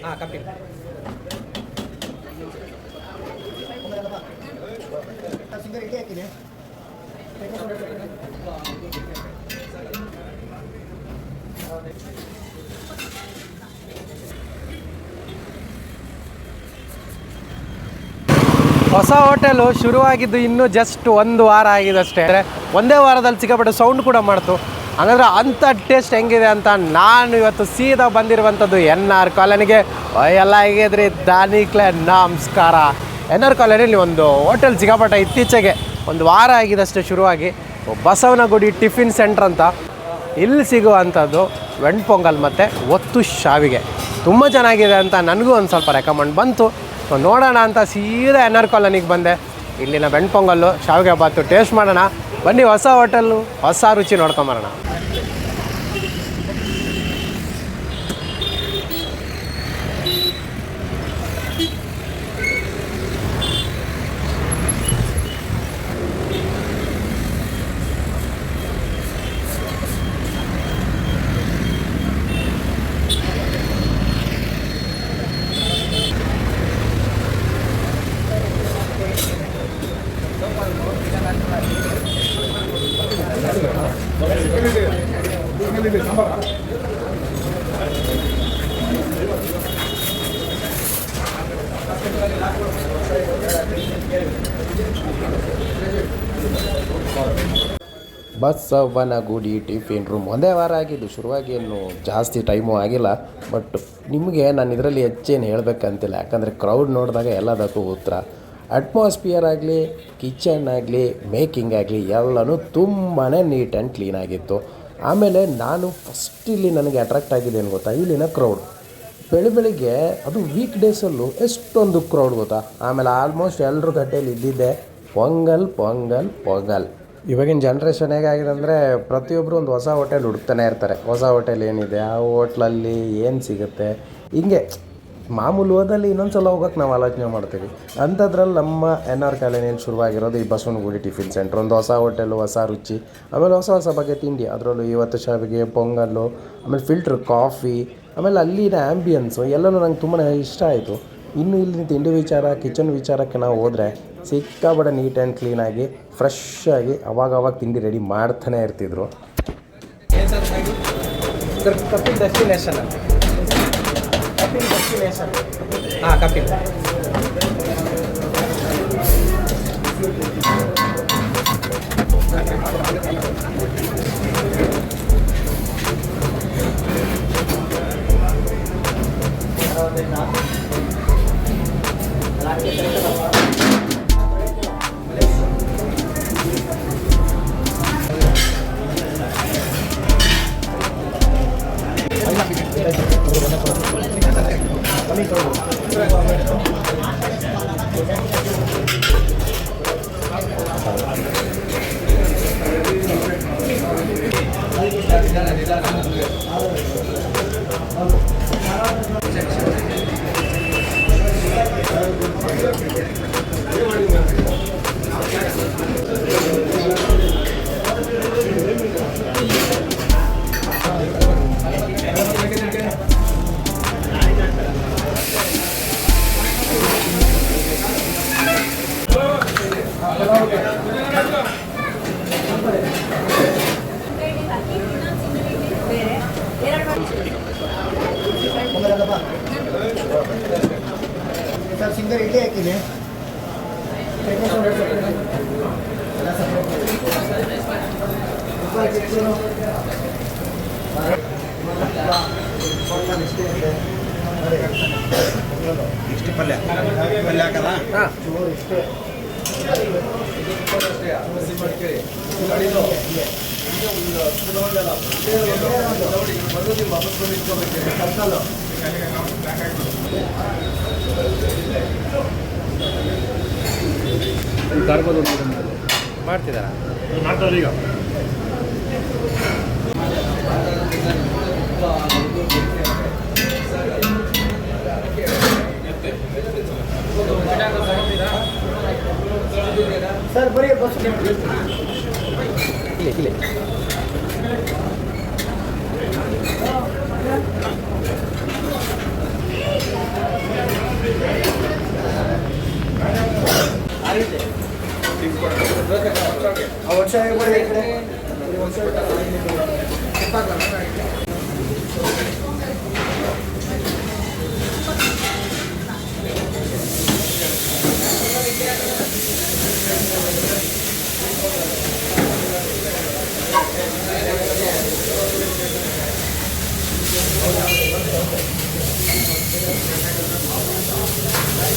ಹಾಂ ಕಪಿಲ್. ಹೊಸ ಹೋಟೆಲು ಶುರುವಾಗಿದ್ದು ಇನ್ನೂ ಜಸ್ಟ್ 1 ವಾರ ಆಗಿದೆ ಅಷ್ಟೇ. ಒಂದೇ ವಾರದಲ್ಲಿ ಸಿಕ್ಕಾಪಟ್ಟೆ ಸೌಂಡ್ ಕೂಡ ಮಾಡ್ತು. ಹಾಗಾದ್ರೆ ಅಂಥ ಟೇಸ್ಟ್ ಹೆಂಗಿದೆ ಅಂತ ನಾನು ಇವತ್ತು ಸೀದಾ ಬಂದಿರುವಂಥದ್ದು NR ಕಾಲೋನಿಗೆ. ಎಲ್ಲ ಹೇಗಿದ್ರಿ ದಾನಿಕ್ಲೆ ನಮಸ್ಕಾರ. NR ಕಾಲೋನಿಯಲ್ಲಿ ಒಂದು ಹೋಟೆಲ್ ಸಿಕ್ಕಾಪಟ್ಟೆ ಇತ್ತೀಚೆಗೆ 1 ವಾರ ಆಗಿದೆ ಅಷ್ಟೇ ಶುರುವಾಗಿ. ಬಸವನಗುಡಿ ಟಿಫಿನ್ ಸೆಂಟ್ರ್ ಅಂತ. ಇಲ್ಲಿ ಸಿಗುವಂಥದ್ದು ವೆಣ್ ಪೊಂಗಲ್ ಮತ್ತು ಒತ್ತು ಶಾವಿಗೆ ತುಂಬ ಚೆನ್ನಾಗಿದೆ ಅಂತ ನನಗೂ ಒಂದು ಸ್ವಲ್ಪ ರೆಕಮೆಂಡ್ ಬಂತು. ನೋಡೋಣ ಅಂತ ಸೀದಾ NR ಕಾಲೋನಿಗೆ ಬಂದೆ. ಇಲ್ಲಿನ ವೆಣ್ ಪೊಂಗಲ್ಲು ಶಾವಿಗೆ ಬಾತು ಟೇಸ್ಟ್ ಮಾಡೋಣ ಬನ್ನಿ. ಹೊಸ ಹೋಟೆಲ್ಲು ಹೊಸ ರುಚಿ ನೋಡ್ಕೊಂಬರೋಣ. ಬಸವನಗುಡಿ ಟಿಫಿನ್ ರೂಮ್ 1 ವಾರ ಆಗಿದ್ದು ಶುರುವಾಗಿ ಏನು ಜಾಸ್ತಿ ಟೈಮು ಆಗಿಲ್ಲ. ಬಟ್ ನಿಮಗೆ ನಾನು ಇದರಲ್ಲಿ ಹೆಚ್ಚೇನು ಹೇಳಬೇಕಂತಿಲ್ಲ, ಯಾಕಂದರೆ ಕ್ರೌಡ್ ನೋಡಿದಾಗ ಎಲ್ಲದಕ್ಕೂ ಉತ್ತರ. ಅಟ್ಮಾಸ್ಫಿಯರ್ ಆಗಲಿ, ಕಿಚನ್ ಆಗಲಿ, ಮೇಕಿಂಗ್ ಆಗಲಿ ಎಲ್ಲನೂ ತುಂಬಾ ನೀಟ್ ಆ್ಯಂಡ್ ಕ್ಲೀನಾಗಿತ್ತು. ಆಮೇಲೆ ನಾನು ಫಸ್ಟ್ ಇಲ್ಲಿ ನನಗೆ ಅಟ್ರಾಕ್ಟ್ ಆಗಿದೆ ಏನು ಗೊತ್ತಾ, ಇಲ್ಲಿನ ಕ್ರೌಡ್. ಬೆಳಿಗ್ಗೆ ಅದು ವೀಕ್ ಡೇಸಲ್ಲೂ ಎಷ್ಟೊಂದು ಕ್ರೌಡ್ ಗೊತ್ತಾ. ಆಮೇಲೆ ಆಲ್ಮೋಸ್ಟ್ ಎಲ್ಲರ ಗಟ್ಟೆಯಲ್ಲಿ ಇದ್ದಿದ್ದೆ ಪೊಂಗಲ್ ಪೊಂಗಲ್ ಪೊಂಗಲ್. ಇವಾಗಿನ ಜನ್ರೇಷನ್ ಹೇಗಾಗಿದೆ ಅಂದರೆ ಪ್ರತಿಯೊಬ್ಬರು ಒಂದು ಹೊಸ ಹೋಟೆಲ್ ಹುಡುಕ್ತಾನೆ ಇರ್ತಾರೆ. ಹೊಸ ಹೋಟೆಲ್ ಏನಿದೆ, ಆ ಹೋಟ್ಲಲ್ಲಿ ಏನು ಸಿಗುತ್ತೆ, ಹಿಂಗೆ ಮಾಮೂಲು ಹೋದಲ್ಲಿ ಇನ್ನೊಂದು ಸಲ ಹೋಗೋಕ್ಕೆ ನಾವು ಆಲೋಚನೆ ಮಾಡ್ತೀವಿ. ಅಂಥದ್ರಲ್ಲಿ ನಮ್ಮ NR ಕಾಲೋನಿಯಲ್ಲಿ ಶುರುವಾಗಿರೋದು ಈ ಬಸವನಗುಡಿ ಟಿಫಿನ್ ಸೆಂಟ್ರ್. ಒಂದು ಹೊಸ ಹೋಟೆಲು, ಹೊಸ ರುಚಿ, ಆಮೇಲೆ ಹೊಸ ಹೊಸ ಬಗೆ ತಿಂಡಿ. ಅದರಲ್ಲೂ ಇವತ್ತು ಶಾವಿಗೆ, ಪೊಂಗಲ್ಲು, ಆಮೇಲೆ ಫಿಲ್ಟ್ರ್ ಕಾಫಿ, ಆಮೇಲೆ ಅಲ್ಲಿನ ಆ್ಯಂಬಿಯನ್ಸು ಎಲ್ಲನೂ ನಂಗೆ ತುಂಬಾ ಇಷ್ಟ ಆಯಿತು. ಇನ್ನು ಇಲ್ಲಿ ತಿಂಡಿ ವಿಚಾರ, ಕಿಚನ್ ವಿಚಾರಕ್ಕೆ ನಾವು ಹೋದರೆ ಸಿಕ್ಕಾಪಟ್ಟೆ ನೀಟ್ ಆ್ಯಂಡ್ ಕ್ಲೀನಾಗಿ ಫ್ರೆಶ್ ಆಗಿ ಅವಾಗವಾಗ ತಿಂಡಿ ರೆಡಿ ಮಾಡ್ತಾನೆ ಇರ್ತಿದ್ರು. ಕಪಿಲ್ ಡೆಸ್ಟಿನೇಷನ್. ಕಪಿಲ್ ಡೆಸ್ಟಿನೇಷನ್. ಹಾಂ ಕಪಿಲ್. ಸರ್ ಸಿಂಗಲ್ ಇಡ್ಲಿ ಹಾಕಿದೆ. ಇಷ್ಟು ಪಲ್ಯ ಪಲ್ಯ ಹಾಕಲ್ಲ. ಹಾಂ ಇಷ್ಟೇ ಮಾಡ್ತಿದ್ದಾರಾ? ಮಾಡ್ತಾರೆ ಈಗ. ಸರ್ ಬರೀ ಬಸ್ ಇಲ್ಲಿ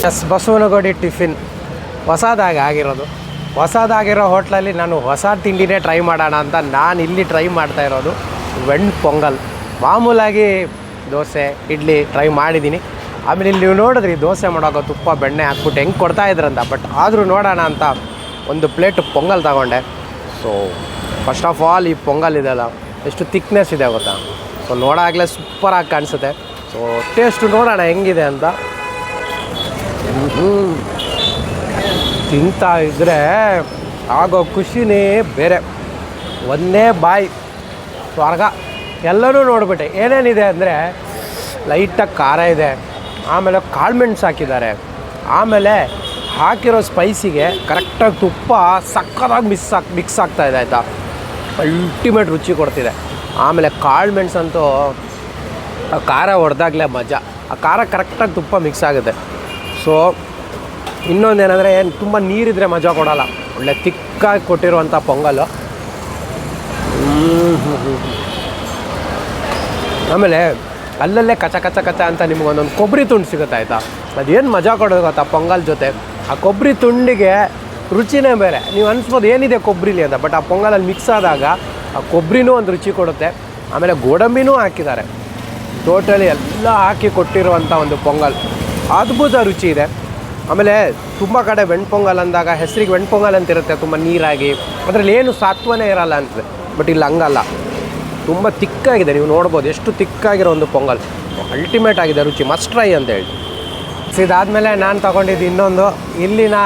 ಎಸ್, ಬಸವನಗುಡಿ ಟಿಫಿನ್ ಹೊಸದಾಗಿ ಆಗಿರೋದು. ಹೊಸದಾಗಿರೋ ಹೋಟ್ಲಲ್ಲಿ ನಾನು ಹೊಸ ತಿಂಡಿನೇ ಟ್ರೈ ಮಾಡೋಣ ಅಂತ ನಾನು ಇಲ್ಲಿ ಟ್ರೈ ಮಾಡ್ತಾ ಇರೋದು ವೆಣ್ ಪೊಂಗಲ್. ಮಾಮೂಲಾಗಿ ದೋಸೆ ಇಡ್ಲಿ ಟ್ರೈ ಮಾಡಿದ್ದೀನಿ. ಆಮೇಲೆ ಇಲ್ಲಿ ನೀವು ನೋಡಿದ್ರಿ ದೋಸೆ ಮಾಡೋಕೆ ತುಪ್ಪ ಬೆಣ್ಣೆ ಹಾಕ್ಬಿಟ್ಟು ಹೆಂಗೆ ಕೊಡ್ತಾಯಿದ್ರಂತ. ಬಟ್ ಆದರೂ ನೋಡೋಣ ಅಂತ ಒಂದು ಪ್ಲೇಟ್ ಪೊಂಗಲ್ ತಗೊಂಡೆ. ಸೊ ಫಸ್ಟ್ ಆಫ್ ಆಲ್ ಈ ಪೊಂಗಲ್ ಇದೆಯಲ್ಲ ಎಷ್ಟು ಥಿಕ್ನೆಸ್ ಇದೆ ಗೊತ್ತಾ. ಸೊ ನೋಡಾಗಲೇ ಸೂಪರಾಗಿ ಕಾಣಿಸುತ್ತೆ. ಸೊ ಟೇಸ್ಟು ನೋಡೋಣ ಹೆಂಗಿದೆ ಅಂತ. ತಿಂತಾ ಇದ್ದರೆ ಆಗೋ ಖುಷಿನೇ ಬೇರೆ. ಒಂದೇ ಬಾಯಿ ಸ್ವರ್ಗ. ಎಲ್ಲನೂ ನೋಡಿಬಿಟ್ಟೆ ಏನೇನಿದೆ ಅಂದರೆ ಲೈಟಾಗಿ ಖಾರ ಇದೆ, ಆಮೇಲೆ ಕಾಳು ಮೆಣಸು ಹಾಕಿದ್ದಾರೆ, ಆಮೇಲೆ ಹಾಕಿರೋ ಸ್ಪೈಸಿಗೆ ಕರೆಕ್ಟಾಗಿ ತುಪ್ಪ ಸಕ್ಕತ್ತಾಗಿ ಮಿಕ್ಸ್ ಆಗ್ತಾಯಿದೆ ಆಯಿತಾ. ಅಲ್ಟಿಮೇಟ್ ರುಚಿ ಕೊಡ್ತಿದೆ. ಆಮೇಲೆ ಕಾಳು ಮೆಣಸಂತೂ ಆ ಖಾರ ಹೊಡೆದಾಗಲೇ ಮಜಾ. ಆ ಖಾರ ಕರೆಕ್ಟಾಗಿ ತುಪ್ಪ ಮಿಕ್ಸ್ ಆಗುತ್ತೆ. ಸೊ ಇನ್ನೊಂದೇನೆಂದರೆ ತುಂಬ ನೀರಿದ್ರೆ ಮಜಾ ಕೊಡೋಲ್ಲ. ಒಳ್ಳೆ ತಿಕ್ಕಾಗಿ ಕೊಟ್ಟಿರುವಂಥ ಪೊಂಗಲ್ಲು. ಆಮೇಲೆ ಅಲ್ಲಲ್ಲೇ ಕಚ ಕಚ ಕಚ ಅಂತ ನಿಮ್ಗೆ ಒಂದೊಂದು ಕೊಬ್ಬರಿ ತುಂಡು ಸಿಗುತ್ತೆ ಆಯಿತಾ. ಅದೇನು ಮಜಾ ಕೊಡೋದು ಗೊತ್ತಾ ಪೊಂಗಲ್ ಜೊತೆ. ಆ ಕೊಬ್ಬರಿ ತುಂಡಿಗೆ ರುಚಿನೇ ಬೇರೆ. ನೀವು ಅನಿಸ್ಬೋದು ಏನಿದೆ ಕೊಬ್ಬರಿಲಿ ಅಂತ. ಬಟ್ ಆ ಪೊಂಗಲಲ್ಲಿ ಮಿಕ್ಸ್ ಆದಾಗ ಆ ಕೊಬ್ಬರಿನೂ ಒಂದು ರುಚಿ ಕೊಡುತ್ತೆ. ಆಮೇಲೆ ಗೋಡಂಬಿನೂ ಹಾಕಿದ್ದಾರೆ. ಟೋಟಲಿ ಎಲ್ಲ ಹಾಕಿ ಕೊಟ್ಟಿರುವಂಥ ಒಂದು ಪೊಂಗಲ್ ಅದ್ಭುತ ರುಚಿ ಇದೆ. ಆಮೇಲೆ ತುಂಬ ಕಡೆ ವೆಣ್ ಪೊಂಗಲ್ ಅಂದಾಗ ಹೆಸರಿಗೆ ವೆಣ್ ಪೊಂಗಲ್ ಅಂತಿರುತ್ತೆ, ತುಂಬ ನೀರಾಗಿ, ಅದರಲ್ಲಿ ಏನು ಸತ್ವನೇ ಇರಲ್ಲ ಅನ್ಸುತ್ತೆ. ಬಟ್ ಇಲ್ಲಿ ಹಂಗಲ್ಲ, ತುಂಬ ತಿಕ್ಕಾಗಿದೆ. ನೀವು ನೋಡ್ಬೋದು ಎಷ್ಟು ತಿಕ್ಕಾಗಿರೋ ಒಂದು ಪೊಂಗಲ್. ಅಲ್ಟಿಮೇಟ್ ಆಗಿದೆ ರುಚಿ, ಮಸ್ಟ್ ಟ್ರೈ ಅಂತ ಹೇಳಿ. ಇದಾದಮೇಲೆ ನಾನು ತೊಗೊಂಡಿದ್ದು ಇನ್ನೊಂದು ಇಲ್ಲಿನ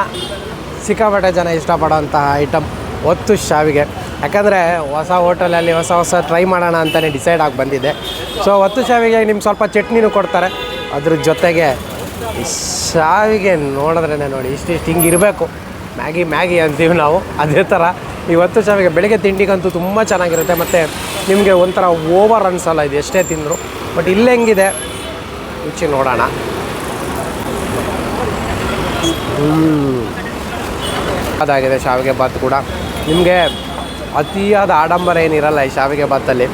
ಸಿಕ್ಕಾಪಟ್ಟೆ ಜನ ಇಷ್ಟಪಡೋಂತಹ ಐಟಮ್ ಒತ್ತು ಶಾವಿಗೆ. ಯಾಕಂದರೆ ಹೊಸ ಹೋಟೆಲಲ್ಲಿ ಹೊಸ ಟ್ರೈ ಮಾಡೋಣ ಅಂತಲೇ ಡಿಸೈಡ್ ಆಗಿ ಬಂದಿದ್ದೆ. ಸೊ ಒತ್ತು ಶಾವಿಗೆ ನಿಮ್ಗೆ ಸ್ವಲ್ಪ ಚಟ್ನಿನೂ ಕೊಡ್ತಾರೆ. ಅದ್ರ ಜೊತೆಗೆ ಈ ಶಾವಿಗೆ ನೋಡಿದ್ರೇ ನೋಡಿ ಇಷ್ಟಿಷ್ಟು ಹಿಂಗಿರಬೇಕು. ಮ್ಯಾಗಿ ಅಂತೀವಿ ನಾವು, ಅದೇ ಥರ ಈ ಒತ್ತು ಶಾವಿಗೆ ಬೆಳಗ್ಗೆ ತಿಂಡಿಗಂತೂ ತುಂಬ ಚೆನ್ನಾಗಿರುತ್ತೆ. ಮತ್ತು ನಿಮಗೆ ಒಂಥರ ಓವರ್ ಅನಿಸಲ್ಲ ಇದು ಎಷ್ಟೇ ತಿಂದರು. ಬಟ್ ಇಲ್ಲಿ ಹೆಂಗಿದೆ ರುಚಿ ನೋಡೋಣ. ಅದಾಗಿದೆ ಶಾವಿಗೆ ಬಾತ್ ಕೂಡ. ನಿಮಗೆ ಅತಿಯಾದ ಆಡಂಬರ ಏನಿರಲ್ಲ ಈ ಶಾವಿಗೆ ಬಾತಲ್ಲಿ.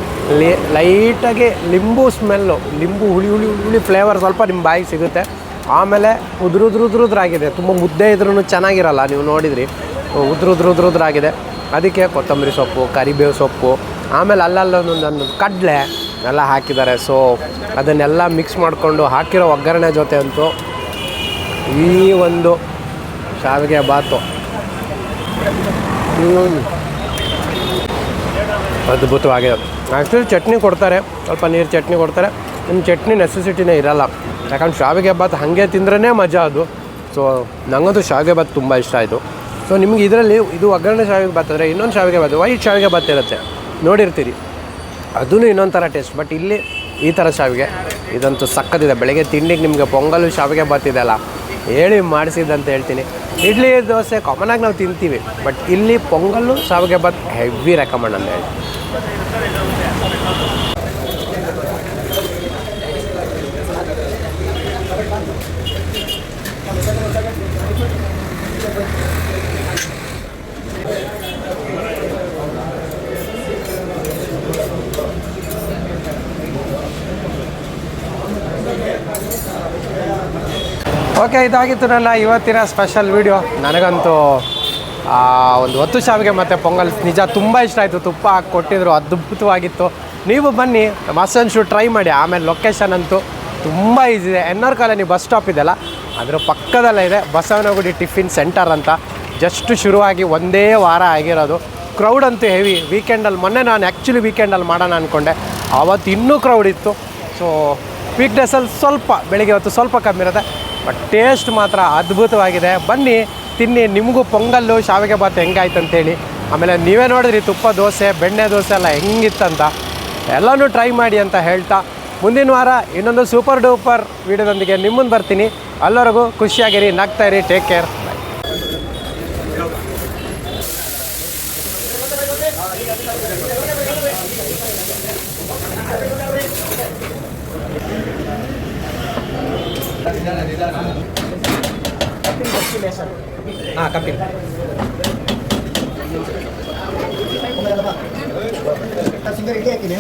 ಲೈಟಾಗಿ ಲಿಂಬು ಸ್ಮೆಲ್ಲು, ಲಿಂಬು ಹುಳಿ ಫ್ಲೇವರ್ ಸ್ವಲ್ಪ ನಿಮ್ಮ ಬಾಯಿಗೆ ಸಿಗುತ್ತೆ. ಆಮೇಲೆ ಉದ್ರುದ್ರಾಗಿದೆ. ತುಂಬ ಮುದ್ದೆ ಇದ್ರೂ ಚೆನ್ನಾಗಿರಲ್ಲ, ನೀವು ನೋಡಿದ್ರಿ ಉದ್ರುದ್ರಾಗಿದೆ. ಅದಕ್ಕೆ ಕೊತ್ತಂಬರಿ ಸೊಪ್ಪು, ಕರಿಬೇವು ಸೊಪ್ಪು, ಆಮೇಲೆ ಅಲ್ಲೊಂದೊಂದು ಕಡಲೆ ಎಲ್ಲ ಹಾಕಿದ್ದಾರೆ. ಸೊ ಅದನ್ನೆಲ್ಲ ಮಿಕ್ಸ್ ಮಾಡಿಕೊಂಡು ಹಾಕಿರೋ ಒಗ್ಗರಣೆ ಜೊತೆ ಅಂತೂ ಈ ಒಂದು ಶಾವಿಗೆ ಬಾತು ಅದ್ಭುತವಾಗಿದೆ. ಆ್ಯಕ್ಚುಲಿ ಚಟ್ನಿ ಕೊಡ್ತಾರೆ, ಸ್ವಲ್ಪ ನೀರು ಚಟ್ನಿ ಕೊಡ್ತಾರೆ. ನಿಮ್ಮ ಚಟ್ನಿ ನೆಸೆಸಿಟಿನೇ ಇರಲ್ಲ, ಯಾಕಂದ್ರೆ ಶಾವಿಗೆ ಬಾತ್ ಹಾಗೆ ತಿಂದ್ರೇ ಮಜಾ ಅದು. ಸೊ ನನಗಂತೂ ಶಾವಿಗೆ ಬಾತ್ ತುಂಬ ಇಷ್ಟ ಆಯಿತು. ಸೊ ನಿಮ್ಗೆ ಇದರಲ್ಲಿ ಇದು ಒಗ್ಗರಣೆ ಶಾವಿಗೆ ಬಾತ್ ಅಂದರೆ ಇನ್ನೊಂದು ಶಾವಿಗೆ ಬಾತ್, ವೈಟ್ ಶಾವಿಗೆ ಬಾತ್ ಇರುತ್ತೆ, ನೋಡಿರ್ತೀರಿ, ಅದೂ ಇನ್ನೊಂದು ಥರ ಟೇಸ್ಟ್. ಬಟ್ ಇಲ್ಲಿ ಈ ಥರ ಶಾವಿಗೆ ಇದಂತೂ ಸಕ್ಕತ್ತಿದೆ. ಬೆಳಗ್ಗೆ ತಿಂಡಿಗೆ ನಿಮಗೆ ಪೊಂಗಲು ಶಾವಿಗೆ ಬಾತ್ ಇದೆಯಲ್ಲ ಹೇಳಿ ಮಾಡಿಸಿದ್ದಂತ ಹೇಳ್ತೀನಿ. ಇಡ್ಲಿ ದೋಸೆ ಕಾಮನಾಗಿ ನಾವು ತಿಂತೀವಿ, ಬಟ್ ಇಲ್ಲಿ ಪೊಂಗಲ್ಲು ಶಾವಿಗೆ ಬಾತ್ ಹೆವಿ ರೆಕಮೆಂಡ್ ಅಂತ ಹೇಳಿ. ಓಕೆ, ಇದಾಗಿತ್ತು ನನ್ನ ಇವತ್ತಿನ ಸ್ಪೆಷಲ್ ವೀಡಿಯೋ. ನನಗಂತೂ ಒಂದು ಒತ್ತು ಶಾವಿಗೆ ಮತ್ತು ಪೊಂಗಲ್ ನಿಜ ತುಂಬ ಇಷ್ಟ ಆಯಿತು. ತುಪ್ಪ ಹಾಕಿ ಕೊಟ್ಟಿದ್ರು, ಅದ್ಭುತವಾಗಿತ್ತು. ನೀವು ಬನ್ನಿ, ಮಸ್ತ್ ಟ್ರೈ ಮಾಡಿ. ಆಮೇಲೆ ಲೊಕೇಶನ್ ಅಂತೂ ತುಂಬ ಈಸಿ ಇದೆ. NR ಕಾಲೋನಿ ಬಸ್ ಸ್ಟಾಪ್ ಇದೆಯಲ್ಲ ಅದರ ಪಕ್ಕದಲ್ಲೇ ಇದೆ ಬಸವನಗುಡಿ ಟಿಫಿನ್ ಸೆಂಟರ್ ಅಂತ. ಜಸ್ಟ್ ಶುರುವಾಗಿ ಒಂದೇ ವಾರ ಆಗಿರೋದು. ಕ್ರೌಡ್ ಅಂತೂ ಹೆವಿ. ವೀಕೆಂಡಲ್ಲಿ ಮೊನ್ನೆ ನಾನು ಆ್ಯಕ್ಚುಲಿ ವೀಕೆಂಡಲ್ಲಿ ಮಾಡೋಣ ಅಂದ್ಕೊಂಡೆ, ಆವತ್ತು ಇನ್ನೂ ಕ್ರೌಡ್ ಇತ್ತು. ಸೊ ವೀಕ್ ಡೇಸಲ್ಲಿ ಸ್ವಲ್ಪ ಬೆಳಿಗ್ಗೆ ಹೊತ್ತು ಸ್ವಲ್ಪ ಕಮ್ಮಿ ಇರುತ್ತೆ, ಬಟ್ ಟೇಸ್ಟ್ ಮಾತ್ರ ಅದ್ಭುತವಾಗಿದೆ. ಬನ್ನಿ ತಿನ್ನಿ, ನಿಮಗೂ ಪೊಂಗಲ್ಲು ಶಾವಿಗೆ ಬಾತ್ ಹೆಂಗಾಯ್ತು ಅಂತೇಳಿ. ಆಮೇಲೆ ನೀವೇ ನೋಡಿದ್ರಿ ತುಪ್ಪ ದೋಸೆ, ಬೆಣ್ಣೆ ದೋಸೆ ಎಲ್ಲ ಹೆಂಗಿತ್ತಂತ. ಎಲ್ಲನೂ ಟ್ರೈ ಮಾಡಿ ಅಂತ ಹೇಳ್ತಾ ಮುಂದಿನ ವಾರ ಇನ್ನೊಂದು ಸೂಪರ್ ಡೂಪರ್ ವೀಡಿಯೋದೊಂದಿಗೆ ನಿಮ್ಮ ಮುಂದೆ ಬರ್ತೀನಿ. ಅಲ್ಲವರೆಗೂ ಖುಷಿಯಾಗಿರಿ, ನಗ್ತಾಯಿರಿ, ಟೇಕ್ ಕೇರ್. ಹಾಂ ಕಪಿಲ್ ಸಿಂಗರ್ ಇಡ್ಲಿ ಹಾಕಿನಿ.